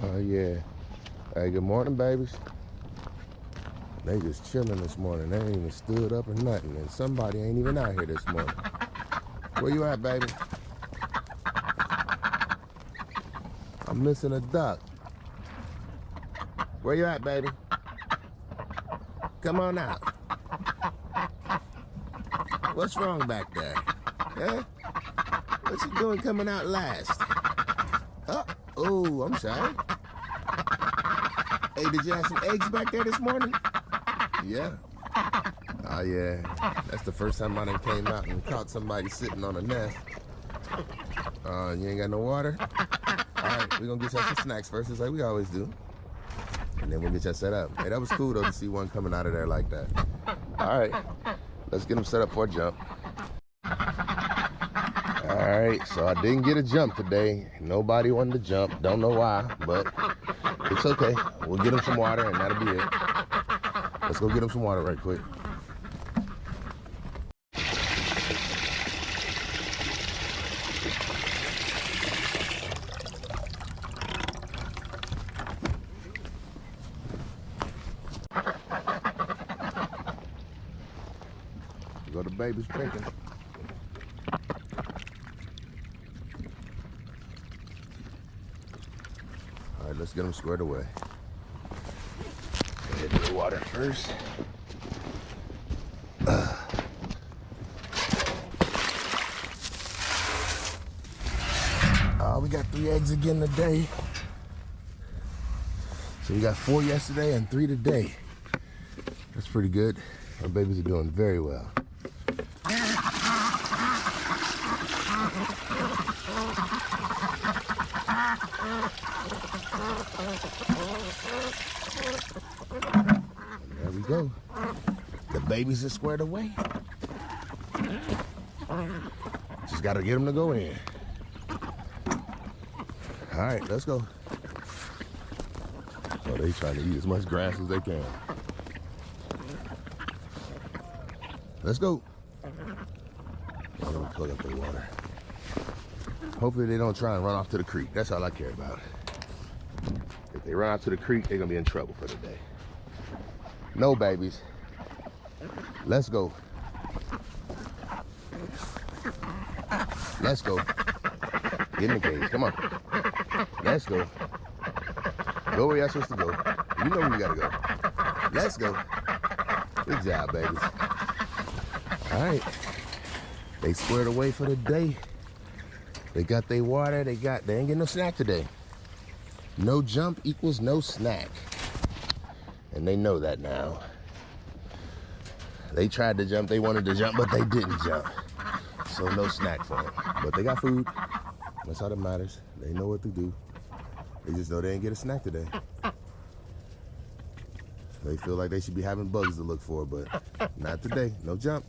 Oh yeah. Hey, good morning, babies. They just chilling this morning. They ain't even stood up or nothing. And somebody ain't even out here this morning. Where you at, baby? I'm missing a duck. Where you at, baby? Come on out. What's wrong back there? Huh? What you doing coming out last? Oh, I'm sorry. Hey, did you have some eggs back there this morning? Yeah. Oh, yeah. That's the first time I done came out and caught somebody sitting on a nest. You ain't got no water? All right, we're going to get y'all some snacks first, just like we always do. And then we'll get y'all set up. Hey, that was cool, though, to see one coming out of there like that. All right, let's get them set up for a jump. All right, so I didn't get a jump today. Nobody wanted to jump. Don't know why, but it's okay. We'll get them some water, and that'll be it. Let's go get them some water right quick. Go to baby's drinking. All right, let's get them squared away. Go ahead and do the water first. We got 3 eggs again today. So we got 4 yesterday and 3 today. That's pretty good. Our babies are doing very well. There we go. The babies are squared away. Just gotta get them to go in. All right, let's go. Oh, they trying to eat as much grass as they can. Let's go. I'm gonna plug up the water. Hopefully they don't try and run off to the creek. That's all I care about. If they run out to the creek, they're gonna be in trouble for the day. No, babies. Let's go. Let's go. Get in the cage. Come on. Let's go. Go where you're supposed to go. You know where you gotta go. Let's go. Good job, babies. All right. They squared away for the day. They got their water. They ain't getting no snack today. No jump equals no snack. And they know that now. They tried to jump. They wanted to jump, but they didn't jump. So no snack for them. But they got food. That's all that matters. They know what to do. They just know they didn't get a snack today. They feel like they should be having bugs to look for, but not today. No jump.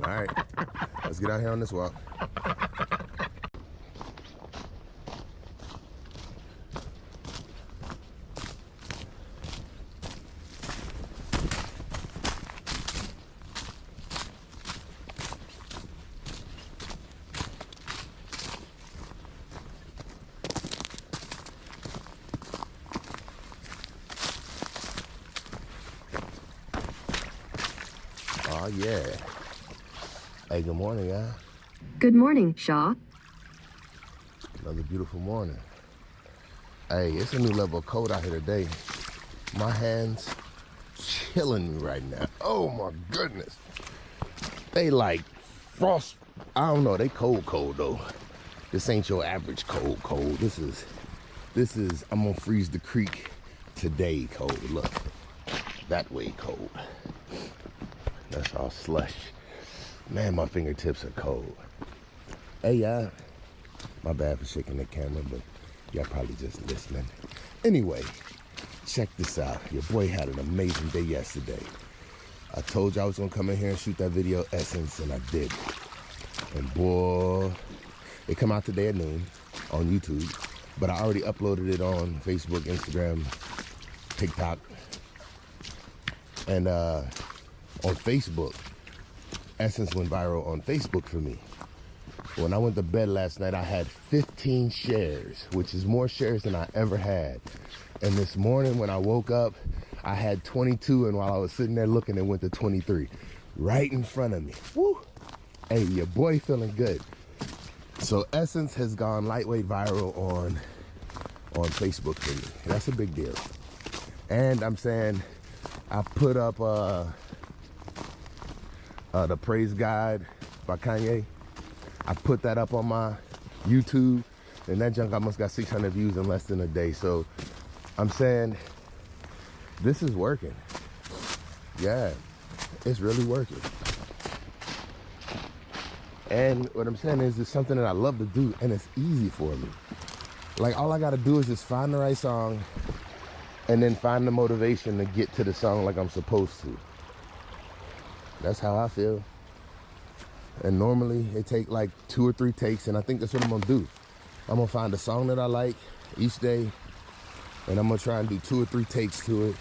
All right, let's get out here on this walk. Oh, yeah. Hey, good morning, y'all. Good morning, Shaw. Another beautiful morning. Hey, it's a new level of cold out here today. My hands killing me right now. Oh, my goodness. They like frost. I don't know. They cold though. This ain't your average cold. This is, I'm gonna freeze the creek today cold. Look, that way cold. That's all slush. Man, my fingertips are cold. Hey, y'all. My bad for shaking the camera, but y'all probably just listening. Anyway, check this out. Your boy had an amazing day yesterday. I told you I was gonna come in here and shoot that video Essence, and I did. And boy, it come out today at noon on YouTube, but I already uploaded it on Facebook, Instagram, TikTok, and on Facebook. Essence went viral on Facebook for me. When I went to bed last night, I had 15 shares, which is more shares than I ever had. And this morning when I woke up, I had 22, and while I was sitting there looking, it went to 23. Right in front of me. Woo! Hey, your boy feeling good. So Essence has gone lightweight viral on Facebook for me. That's a big deal. And I'm saying, I put up the Praise Guide by Kanye. I put that up on my YouTube, and that junk almost got 600 views in less than a day. So I'm saying, this is working. Yeah, it's really working. And what I'm saying is, it's something that I love to do, and it's easy for me. Like, all I gotta do is just find the right song, and then find the motivation to get to the song like I'm supposed to. That's how I feel. And normally it take like 2 or 3 takes, and I think that's what I'm gonna do. I'm gonna find a song that I like each day, and I'm gonna try and do 2 or 3 takes to it.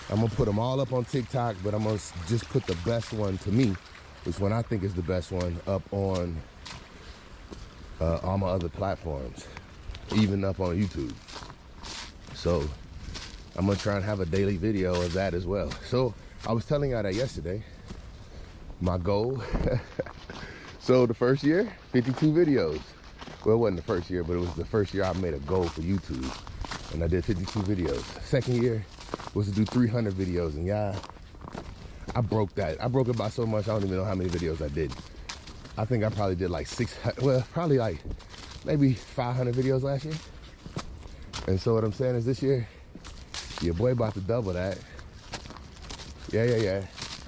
I'm gonna put them all up on TikTok, but I'm gonna just put the best one to me, which one I think is the best one, up on all my other platforms, even up on YouTube. So I'm gonna try and have a daily video of that as well. So I was telling y'all that yesterday, my goal. So the first year, 52 videos. Well, it wasn't the first year, but it was the first year I made a goal for YouTube, and I did 52 videos. Second year was to do 300 videos, and yeah, I broke that. I broke it by so much, I don't even know how many videos I did. I think I probably did like 600, well, probably like maybe 500 videos last year. And so what I'm saying is, this year, your boy about to double that. Yeah.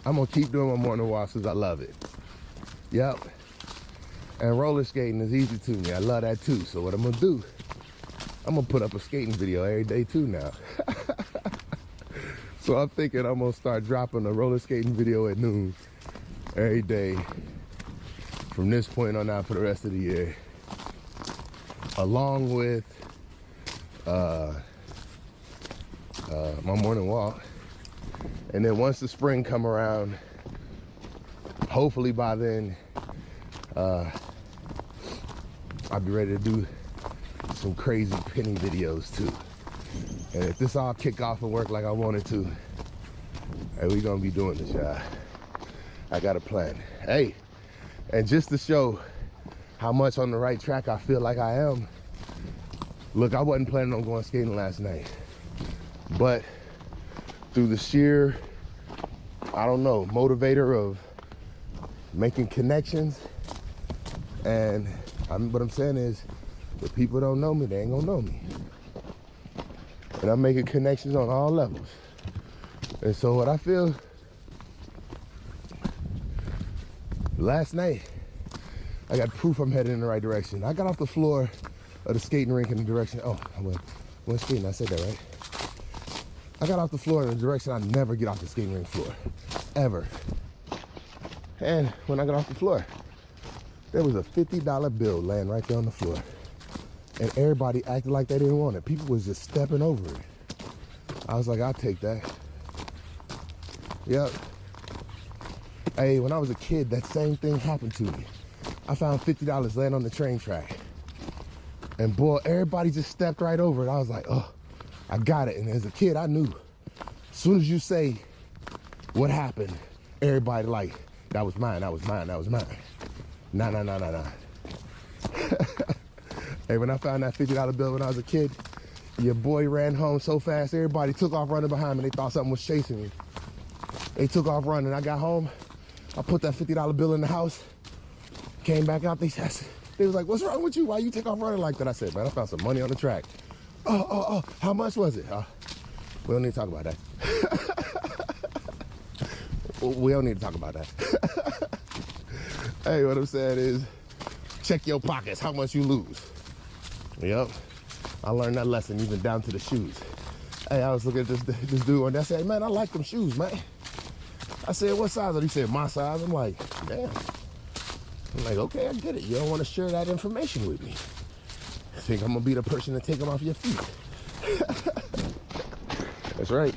I'm gonna keep doing my morning walks because I love it. Yep. And roller skating is easy to me. I love that too. So what I'm gonna do, I'm gonna put up a skating video every day too now. So I'm thinking I'm gonna start dropping a roller skating video at noon every day from this point on out for the rest of the year, along with my morning walk. And then once the spring come around, hopefully by then, I'll be ready to do some crazy penny videos too. And if this all kick off and work like I want it to, hey, we gonna be doing this, y'all. I got a plan. Hey, and just to show how much on the right track I feel like I am, look, I wasn't planning on going skating last night, but through the sheer, I don't know, motivator of making connections, and what I'm saying is, if people don't know me, they ain't gonna know me. And I'm making connections on all levels. And so what I feel, last night, I got proof I'm headed in the right direction. I got off the floor of the skating rink in the direction, oh, I went skating, I said that, right? I got off the floor in the direction I never get off the skating rink floor, ever. And when I got off the floor, there was a $50 bill laying right there on the floor. And everybody acted like they didn't want it. People was just stepping over it. I was like, I'll take that. Yep. Hey, when I was a kid, that same thing happened to me. I found $50 laying on the train track. And boy, everybody just stepped right over it. I was like, oh, I got it. And as a kid, I knew. As soon as you say what happened, everybody like, that was mine, that was mine, that was mine. Nah. Hey, when I found that $50 bill when I was a kid, your boy ran home so fast, everybody took off running behind me. They thought something was chasing me. They took off running. I got home, I put that $50 bill in the house, came back out, they was like, what's wrong with you? Why you take off running like that? I said, man, I found some money on the track. Oh, how much was it? We don't need to talk about that. We don't need to talk about that. Hey, what I'm saying is, check your pockets, how much you lose. Yep, I learned that lesson even down to the shoes. Hey, I was looking at this dude and I said, man, I like them shoes, man. I said, what size are they? He said, my size. I'm like, damn. I'm like, okay, I get it. You don't want to share that information with me. I think I'm gonna be the person to take them off your feet. That's right.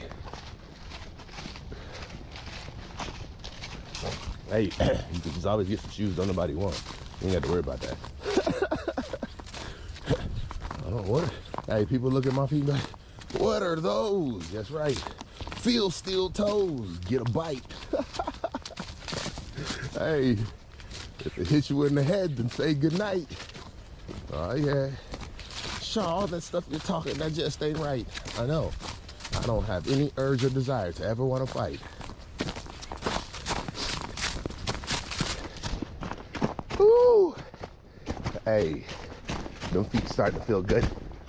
Hey, you can just always get some shoes don't nobody want. You ain't got to worry about that. I don't want it. Hey, people look at my feet like, what are those? That's right. Feel steel toes. Get a bite. Hey, if it hits you in the head, then say goodnight. Oh, yeah. Shaw, all that stuff you're talking, that just ain't right. I know. I don't have any urge or desire to ever want to fight. Woo! Hey, them feet starting to feel good.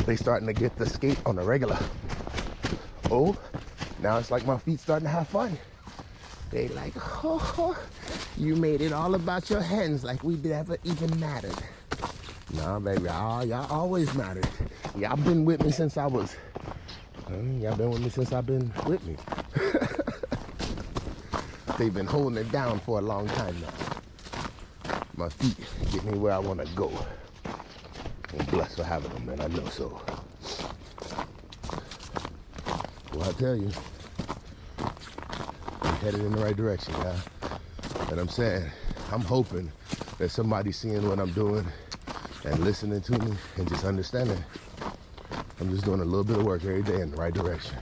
They starting to get the skate on the regular. Oh, now it's like my feet starting to have fun. They like, oh, you made it all about your hands like we never even mattered. Nah, baby, y'all always mattered. Y'all been with me since I was, y'all been with me since I've been with me. They've been holding it down for a long time now. My feet get me where I want to go. I'm blessed for having them, man. I know so. Well, I tell you, I'm headed in the right direction, guys. And I'm saying, I'm hoping that somebody's seeing what I'm doing and listening to me and just understanding. I'm just doing a little bit of work every day in the right direction.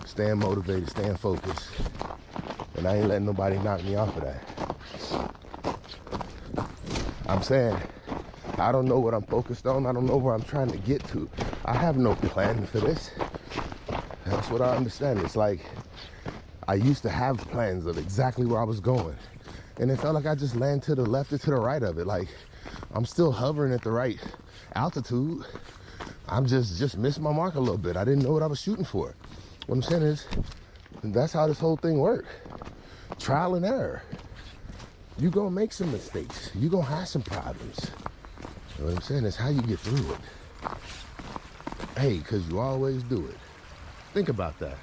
Staying motivated, staying focused. And I ain't letting nobody knock me off of that. I'm saying, I don't know what I'm focused on. I don't know where I'm trying to get to. I have no plan for this. That's what I understand. It's like I used to have plans of exactly where I was going. And it felt like I just landed to the left or to the right of it. Like I'm still hovering at the right altitude. I'm just missed my mark a little bit. I didn't know what I was shooting for. What I'm saying is, that's how this whole thing works. Trial and error. You're gonna make some mistakes. You're gonna have some problems. What I'm saying is how you get through it. Hey, because you always do it. Think about that.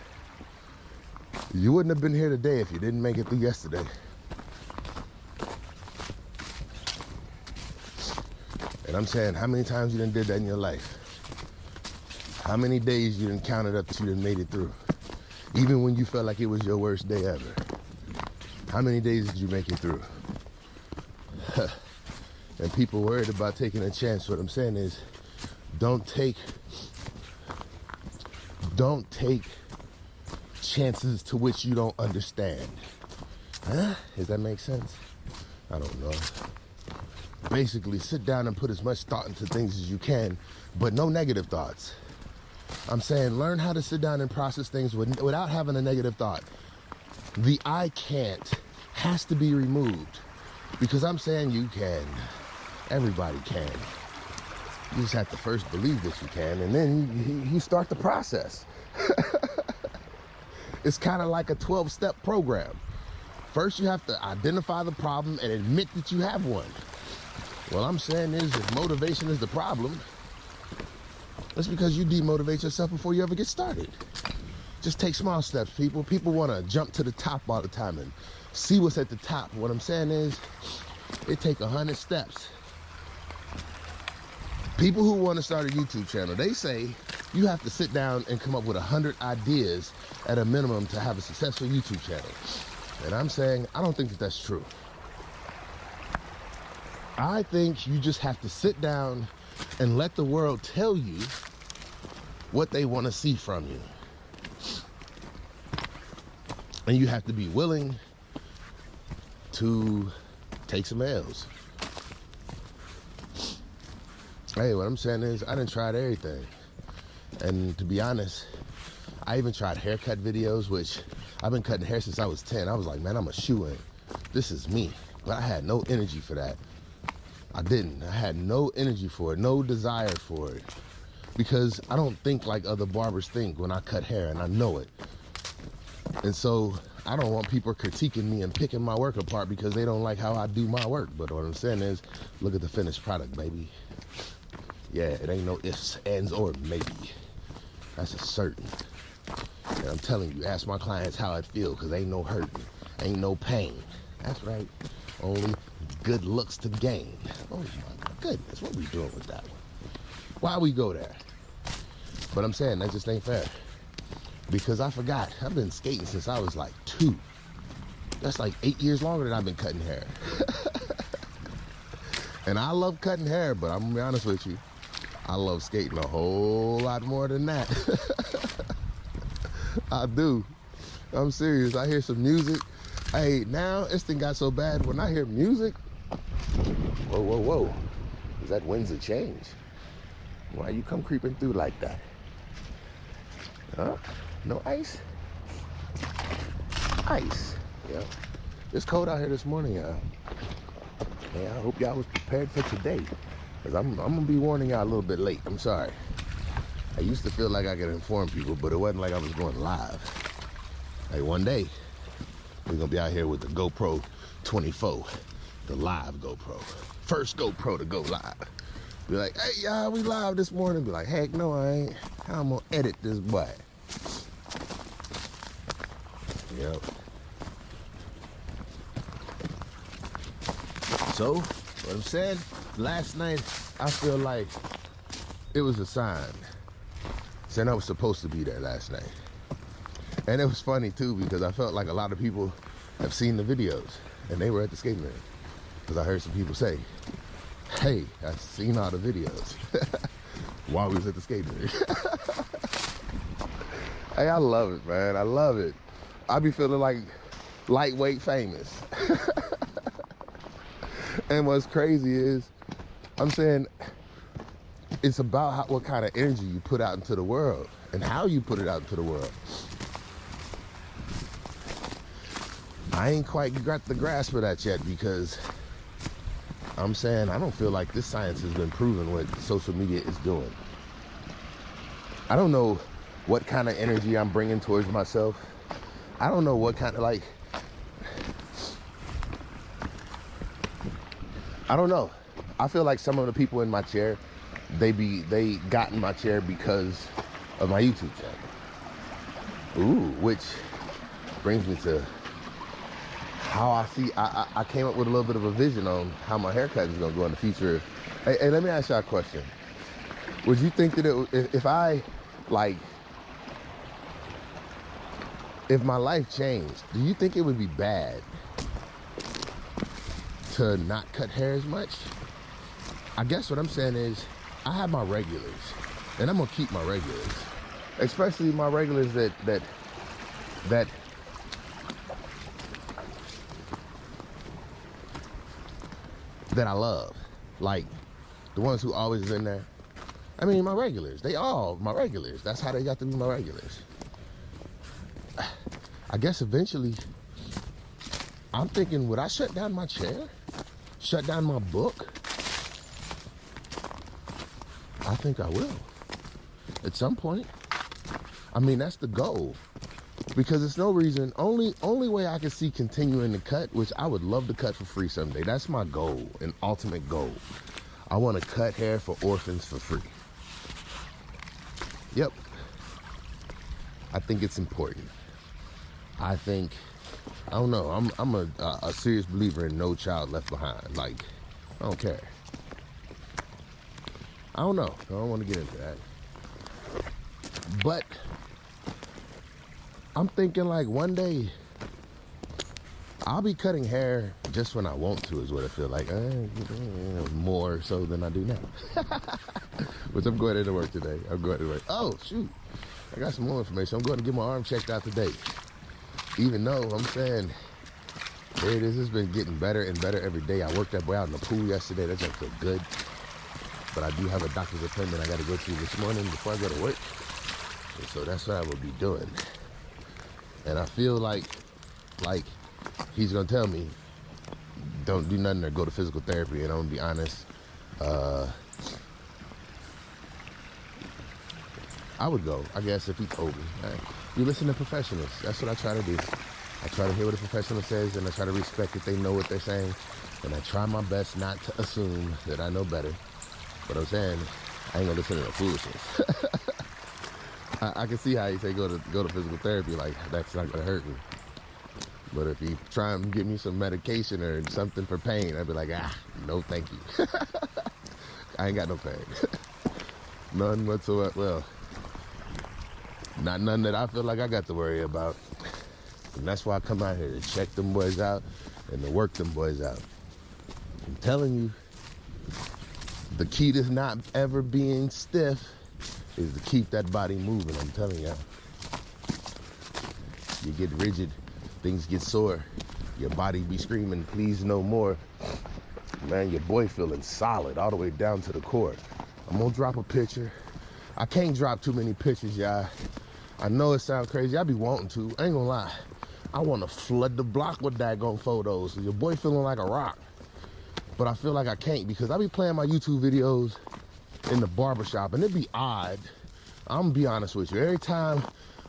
You wouldn't have been here today if you didn't make it through yesterday. And I'm saying, how many times you done did that in your life? How many days you done counted up that you done made it through? Even when you felt like it was your worst day ever. How many days did you make it through? And people worried about taking a chance. What I'm saying is, don't take chances to which you don't understand. Huh? Does that make sense? I don't know. Basically, sit down and put as much thought into things as you can, but no negative thoughts. I'm saying learn how to sit down and process things without having a negative thought. The I can't has to be removed, because I'm saying you can. Everybody can. You just have to first believe that you can, and then you start the process. It's kind of like a 12-step program. First, you have to identify the problem and admit that you have one. What I'm saying is, if motivation is the problem, that's because you demotivate yourself before you ever get started. Just take small steps, people. People want to jump to the top all the time and see what's at the top. What I'm saying is, it takes 100 steps. People who want to start a YouTube channel, they say you have to sit down and come up with 100 ideas at a minimum to have a successful YouTube channel. And I'm saying, I don't think that that's true. I think you just have to sit down and let the world tell you what they want to see from you. And you have to be willing to take some L's. Hey, what I'm saying is, I done tried everything. And to be honest, I even tried haircut videos, which I've been cutting hair since I was 10. I was like, man, I'm a shoe-in. This is me. But I had no energy for that. I didn't. I had no energy for it, no desire for it. Because I don't think like other barbers think when I cut hair, and I know it. And so I don't want people critiquing me and picking my work apart because they don't like how I do my work. But what I'm saying is, look at the finished product, baby. Yeah, it ain't no ifs, ands, or maybe. That's a certain. And I'm telling you, ask my clients how it feels, because ain't no hurting, ain't no pain. That's right. Only good looks to gain. Oh my goodness, what we doing with that one? Why we go there? But I'm saying that just ain't fair. Because I forgot, I've been skating since I was like 2. That's like 8 years longer than I've been cutting hair. And I love cutting hair, but I'm gonna be honest with you, I love skating a whole lot more than that. I do. I'm serious. I hear some music. Hey, now this thing got so bad when I hear music. Whoa, whoa, whoa. Is that winds of change? Why you come creeping through like that? Huh? No ice? Ice. Yeah. It's cold out here this morning, y'all. Yeah, I hope y'all was prepared for today. Because I'm going to be warning y'all a little bit late. I'm sorry. I used to feel like I could inform people, but it wasn't like I was going live. Like one day, we're going to be out here with the GoPro 24, the live GoPro. First GoPro to go live. Be like, hey, y'all, we live this morning. Be like, heck no, I ain't. How I'm going to edit this boy? Yep. So, what I'm saying, last night, I feel like it was a sign. Saying I was supposed to be there last night. And it was funny too, because I felt like a lot of people have seen the videos and they were at the skating rink. Because I heard some people say, hey, I've seen all the videos while we was at the skating rink. Hey, I love it, man. I love it. I be feeling like lightweight famous. And what's crazy is, I'm saying, it's about what kind of energy you put out into the world and how you put it out into the world. I ain't quite got the grasp of that yet, because I'm saying I don't feel like this science has been proven what social media is doing. I don't know what kind of energy I'm bringing towards myself. I don't know what kind of, like, I don't know. I feel like some of the people in my chair, they got in my chair because of my YouTube channel. Ooh, which brings me to how I see, I came up with a little bit of a vision on how my haircut is gonna go in the future. Hey, let me ask y'all a question. Would you think that if I, like, if my life changed, do you think it would be bad to not cut hair as much? I guess what I'm saying is, I have my regulars, and I'm gonna keep my regulars, especially my regulars that I love, like the ones who always in there. I mean, my regulars, they all my regulars. That's how they got to be my regulars. I guess eventually, I'm thinking, would I shut down my chair? Shut down my book? I think I will. At some point. I mean, that's the goal. Because it's no reason, only way I can see continuing to cut, which I would love to cut for free someday. That's my goal, an ultimate goal. I want to cut hair for orphans for free. Yep. I think it's important. I think, I don't know, I'm a serious believer in No Child Left Behind. Like, I don't care. I don't know. I don't want to get into that. But I'm thinking, like, one day I'll be cutting hair just when I want to, is what I feel like. More so than I do now. Which I'm going into work today. I'm going to work. Oh, shoot. I got some more information. I'm going to get my arm checked out today. Even though I'm saying, there it is. It's been getting better and better every day. I worked that boy out in the pool yesterday. That just feel good. But I do have a doctor's appointment I got to go to this morning before I go to work. And so that's what I will be doing. And I feel like he's going to tell me, don't do nothing or go to physical therapy. And I'm going to be honest, I would go, I guess, if he told me. You listen to professionals. That's what I try to do. I try to hear what a professional says, and I try to respect that they know what they're saying. And I try my best not to assume that I know better. But I'm saying, I ain't gonna listen to no foolishness. I can see how you say go to physical therapy, like that's not gonna hurt me. But if you try and give me some medication or something for pain, I'd be like, no thank you. I ain't got no pain. None whatsoever. Well, not none that I feel like I got to worry about. And that's why I come out here to check them boys out and to work them boys out. I'm telling you, The key to not ever being stiff is to keep that body moving, I'm telling you. You get rigid, things get sore, your body be screaming, please no more. Man, your boy feeling solid all the way down to the core. I'm gonna drop a picture. I can't drop too many pictures, y'all. I know it sounds crazy, I be wanting to, I ain't gonna lie. I wanna flood the block with daggone photos. Your boy feeling like a rock. But I feel like I can't because I be playing my YouTube videos in the barbershop and it'd be odd. I'm gonna be honest with you. Every time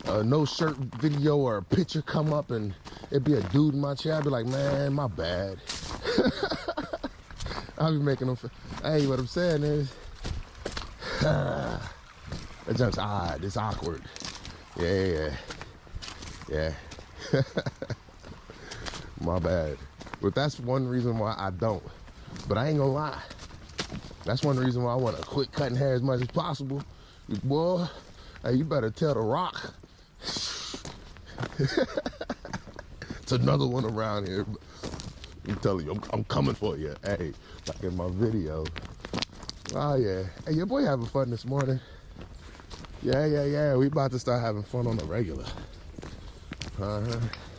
a no shirt video or a picture come up and it'd be a dude in my chair, I'd be like, man, my bad. I'll be making them, hey, what I'm saying is, it's just odd, it's awkward. Yeah. My bad. But that's one reason why I don't. But I ain't gonna lie. That's one reason why I want to quit cutting hair as much as possible. Boy, hey, you better tell The Rock. It's another one around here. I'm telling you, I'm coming for you. Hey, like in my video. Oh yeah. Hey, your boy having fun this morning. Yeah. We about to start having fun on the regular.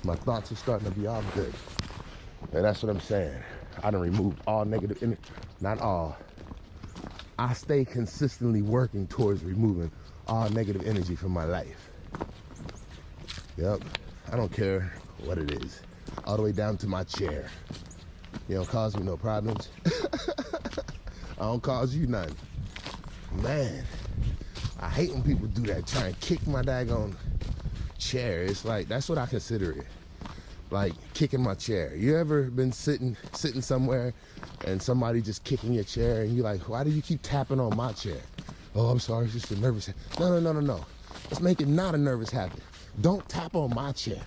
My thoughts are starting to be all good. And that's what I'm saying. I done removed all negative energy. Not all. I stay consistently working towards removing all negative energy from my life. Yep. I don't care what it is. All the way down to my chair. You don't cause me no problems. I don't cause you none. Man, I hate when people do that, try and kick my daggone chair. It's like, that's what I consider it. Like kicking my chair. You ever been sitting somewhere and somebody just kicking your chair and you're like, why do you keep tapping on my chair? Oh, I'm sorry, it's just a nervous habit. No. Let's make it not a nervous habit. Don't tap on my chair.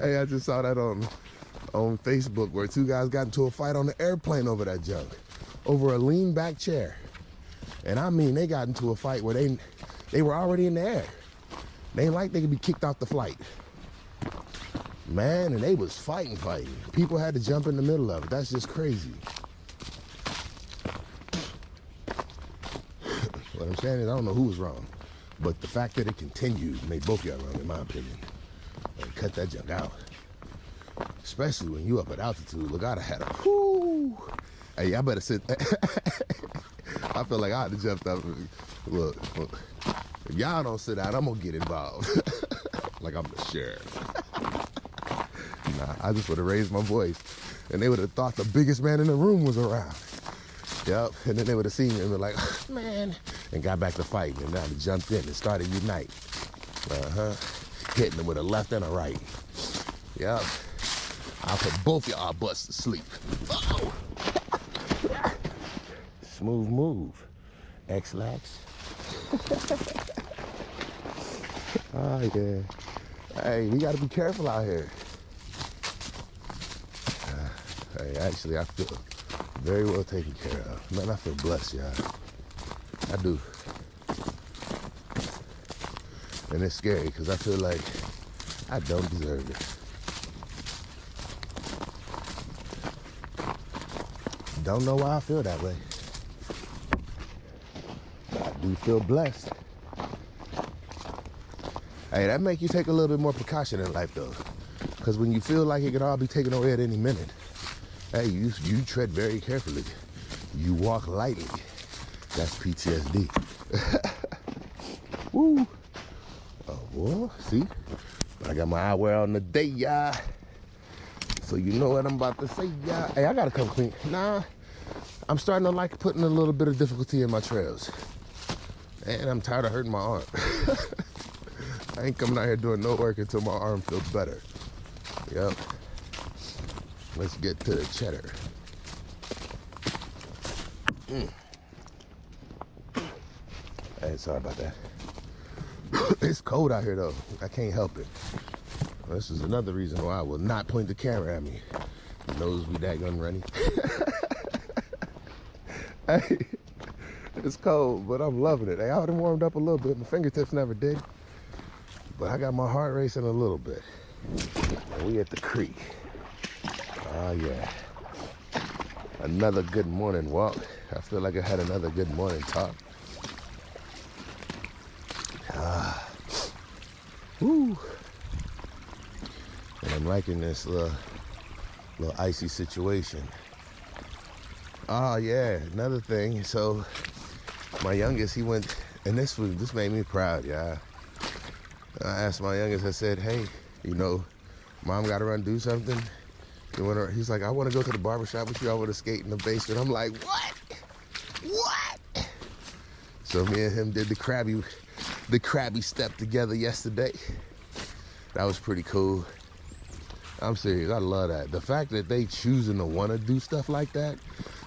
Hey, I just saw that on Facebook where two guys got into a fight on the airplane over that junk. Over a lean back chair. And I mean, they got into a fight where they were already in the air. They ain't like they could be kicked off the flight. Man, and they was fighting. People had to jump in the middle of it. That's just crazy. What I'm saying is I don't know who was wrong. But the fact that it continued made both y'all wrong, in my opinion. And cut that junk out. Especially when you up at altitude. Look, I'd have had a whoo. Hey, I better sit. I feel like I had to jump up. Look. If y'all don't sit out, I'm gonna get involved. Like I'm the sheriff. Nah, I just would have raised my voice. And they would have thought the biggest man in the room was around. Yep, and then they would have seen me and be like, man. And got back to fighting. And now they jumped in and started unite. Hitting them with a left and a right. Yep. I'll put both y'all butts to sleep. Oh. Smooth move. X-Lax. Oh yeah. Hey, we gotta be careful out here. Hey, actually, I feel very well taken care of. Man, I feel blessed, y'all. I do. And it's scary because I feel like I don't deserve it. Don't know why I feel that way. But I do feel blessed. Hey, that make you take a little bit more precaution in life, though. Because when you feel like it could all be taken away at any minute, hey, you tread very carefully. You walk lightly. That's PTSD. Woo. Oh, well, see? I got my eyewear on the day, y'all. So you know what I'm about to say, y'all. Hey, I gotta come clean. Nah, I'm starting to like putting a little bit of difficulty in my trails. And I'm tired of hurting my arm. I ain't coming out here doing no work until my arm feels better. Yep. Let's get to the cheddar. Hey, sorry about that. It's cold out here though. I can't help it. This is another reason why I will not point the camera at me. Your nose be daggone runny. Hey, it's cold, but I'm loving it. Hey, I done warmed up a little bit. My fingertips never did. But I got my heart racing a little bit. And we at the creek. Oh yeah. Another good morning walk. I feel like I had another good morning talk. Woo. And I'm liking this little icy situation. Oh yeah, another thing. So my youngest, he went, and this made me proud, yeah. I asked my youngest, I said, hey, you know, mom got to run do something. He's like, I want to go to the barbershop with you. I want to skate in the basement. I'm like, what? What? So me and him did the crabby step together yesterday. That was pretty cool. I'm serious, I love that. The fact that they choosing to want to do stuff like that.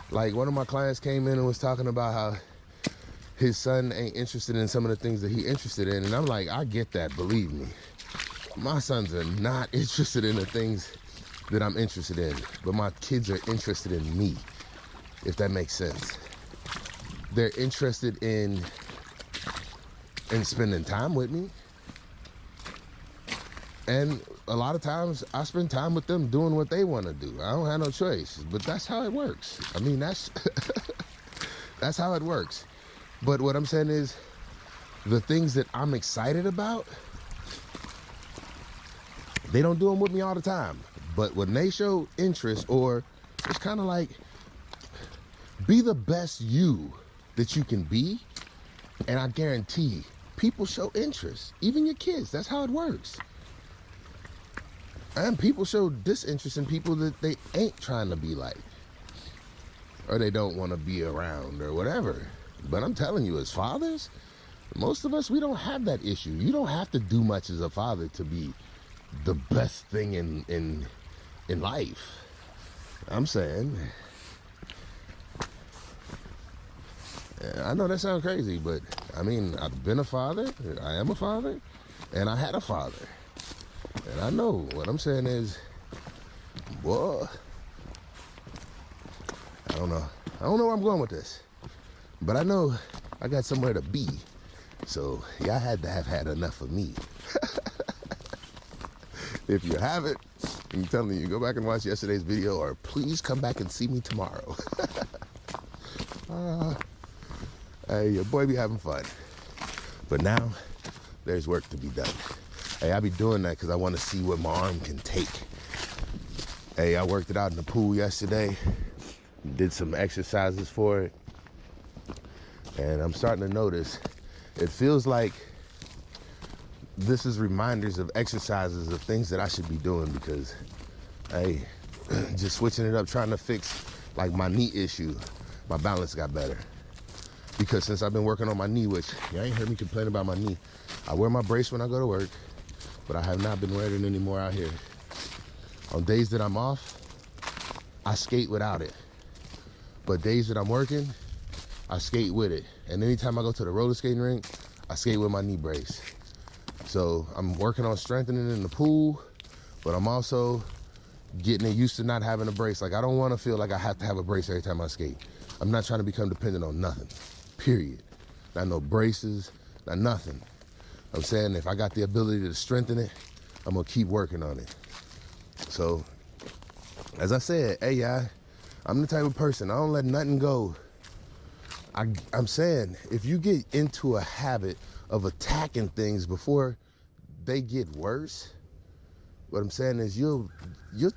Like one of my clients came in and was talking about how his son ain't interested in some of the things that he interested in. And I'm like, I get that, believe me. My sons are not interested in the things that I'm interested in, but my kids are interested in me, if that makes sense. They're interested in spending time with me. And a lot of times I spend time with them doing what they want to do. I don't have no choice, but that's how it works. I mean, that's how it works. But what I'm saying is the things that I'm excited about, they don't do them with me all the time. But when they show interest, or it's kind of like, be the best you that you can be, and I guarantee people show interest, even your kids. That's how it works. And people show disinterest in people that they ain't trying to be like, or they don't want to be around, or whatever. But I'm telling you, as fathers, most of us, we don't have that issue. You don't have to do much as a father to be the best thing in life. I'm saying, I know that sounds crazy, but I mean, I've been a father, I am a father, and I had a father. And I know what I'm saying is, boy, I don't know where I'm going with this, but I know I got somewhere to be. So y'all had to have had enough of me. If you haven't, I'm telling you, go back and watch yesterday's video, or please come back and see me tomorrow. Hey, your boy be having fun. But now, there's work to be done. Hey, I be doing that because I want to see what my arm can take. Hey, I worked it out in the pool yesterday. Did some exercises for it. And I'm starting to notice, it feels like this is reminders of exercises of things that I should be doing, because, hey, just switching it up, trying to fix like my knee issue, my balance got better. Because since I've been working on my knee, which y'all ain't heard me complain about my knee. I wear my brace when I go to work, but I have not been wearing it anymore out here. On days that I'm off, I skate without it. But days that I'm working, I skate with it. And anytime I go to the roller skating rink, I skate with my knee brace. So I'm working on strengthening it in the pool, but I'm also getting it used to not having a brace. Like, I don't want to feel like I have to have a brace every time I skate. I'm not trying to become dependent on nothing, period. Not no braces, not nothing. I'm saying if I got the ability to strengthen it, I'm gonna keep working on it. So, as I said, hey, y'all, I'm the type of person, I don't let nothing go. I'm saying, if you get into a habit of attacking things before they get worse, what I'm saying is you'll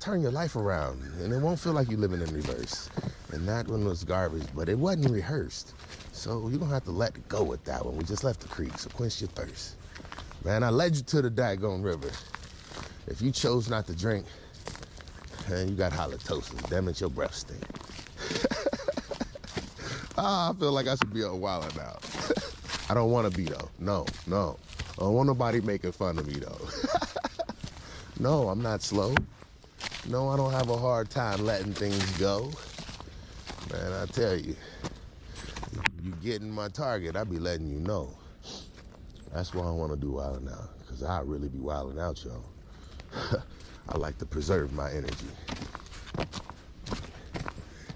turn your life around, and it won't feel like you're living in reverse. And that one was garbage, but it wasn't rehearsed. So you're gonna have to let go with that one. We just left the creek, so quench your thirst. Man, I led you to the daggone river. If you chose not to drink, and you got halitosis, damn it, your breath stink. I feel like I should be on Wild 'N Out. I don't want to be, though. No. I don't want nobody making fun of me, though. No, I'm not slow. No, I don't have a hard time letting things go. Man, I tell you, you getting my target, I be letting you know. That's why I want to do Wild 'N Out, because I really be wilding out, y'all. I like to preserve my energy.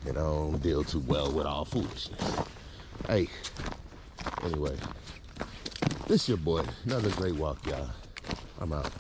And I don't deal too well with all foolishness. Hey, anyway, this your boy. Another great walk, y'all. I'm out.